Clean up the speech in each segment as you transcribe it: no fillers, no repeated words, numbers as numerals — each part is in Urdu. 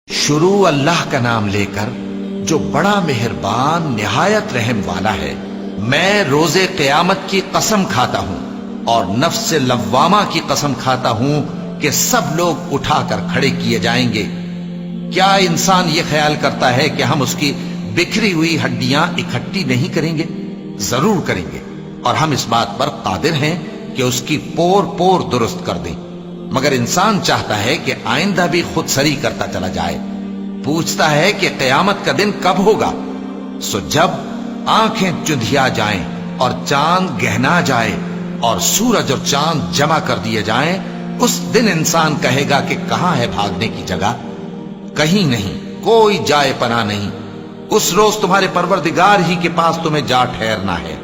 شروع اللہ کا نام لے کر جو بڑا مہربان نہایت رحم والا ہے۔ میں روز قیامت کی قسم کھاتا ہوں اور نفس لوامہ کی قسم کھاتا ہوں کہ سب لوگ اٹھا کر کھڑے کیے جائیں گے۔ کیا انسان یہ خیال کرتا ہے کہ ہم اس کی بکھری ہوئی ہڈیاں اکٹھی نہیں کریں گے؟ ضرور کریں گے، اور ہم اس بات پر قادر ہیں کہ اس کی پور پور درست کر دیں۔ مگر انسان چاہتا ہے کہ آئندہ بھی خود سری کرتا چلا جائے۔ پوچھتا ہے کہ قیامت کا دن کب ہوگا؟ سو جب آنکھیں چندھیا جائیں اور چاند گہنا جائے اور سورج اور چاند جمع کر دیے جائیں، اس دن انسان کہے گا کہ کہاں ہے بھاگنے کی جگہ؟ کہیں نہیں، کوئی جائے پناہ نہیں۔ اس روز تمہارے پروردگار ہی کے پاس تمہیں جا ٹھہرنا ہے۔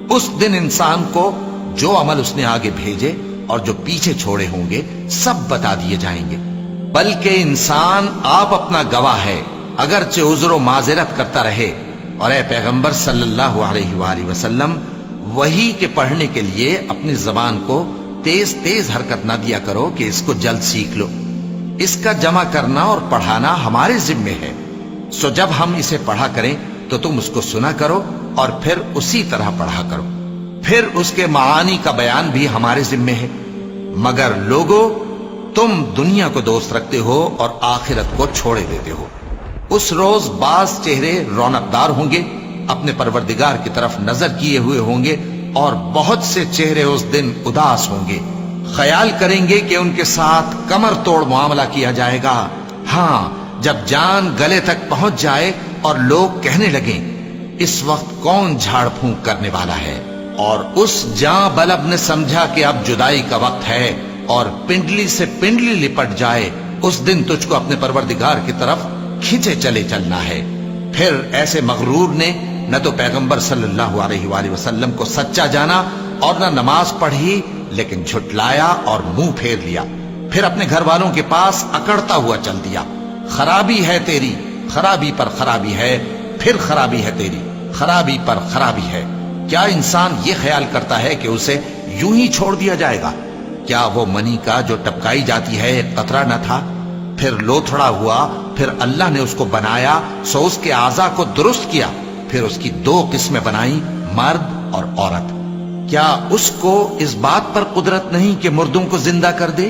اس دن انسان کو جو عمل اس نے آگے بھیجے اور جو پیچھے چھوڑے ہوں گے سب بتا دیے جائیں گے۔ بلکہ انسان آپ اپنا گواہ ہے، اگرچہ عذر و معذرت کرتا رہے۔ اور اے پیغمبر صلی اللہ علیہ وآلہ وسلم، وحی کے پڑھنے کے لیے اپنی زبان کو تیز تیز حرکت نہ دیا کرو کہ اس کو جلد سیکھ لو۔ اس کا جمع کرنا اور پڑھانا ہمارے ذمے ہے۔ سو جب ہم اسے پڑھا کریں تو تم اس کو سنا کرو اور پھر اسی طرح پڑھا کرو۔ پھر اس کے معانی کا بیان بھی ہمارے ذمے ہے۔ مگر لوگو، تم دنیا کو دوست رکھتے ہو اور آخرت کو چھوڑے دیتے ہو۔ اس روز بعض چہرے رونق دار ہوں گے، اپنے پروردگار کی طرف نظر کیے ہوئے ہوں گے، اور بہت سے چہرے اس دن اداس ہوں گے، خیال کریں گے کہ ان کے ساتھ کمر توڑ معاملہ کیا جائے گا۔ ہاں، جب جان گلے تک پہنچ جائے اور لوگ کہنے لگیں اس وقت کون جھاڑ پھونک کرنے والا ہے، اور اس جاں بلب نے سمجھا کہ اب جدائی کا وقت ہے اور پنڈلی سے پنڈلی لپٹ جائے، اس دن تجھ کو اپنے پروردگار کی طرف کھینچے چلے چلنا ہے۔ پھر ایسے مغرور نے نہ تو پیغمبر صلی اللہ علیہ وآلہ وسلم کو سچا جانا اور نہ نماز پڑھی، لیکن جھٹلایا اور منہ پھیر لیا، پھر اپنے گھر والوں کے پاس اکڑتا ہوا چل دیا۔ خرابی ہے تیری، خرابی پر خرابی ہے، پھر خرابی ہے تیری، خرابی پر خرابی ہے۔ کیا انسان یہ خیال کرتا ہے کہ اسے یوں ہی چھوڑ دیا جائے گا؟ کیا وہ منی کا جو ٹپکائی جاتی ہے ایک قطرہ نہ تھا، پھر لوتھڑا ہوا، پھر اللہ نے اس کو بنایا، سو اس کے اعضاء کو درست کیا، پھر اس کی دو قسمیں بنائیں، مرد اور عورت۔ کیا اس کو اس بات پر قدرت نہیں کہ مردوں کو زندہ کر دے؟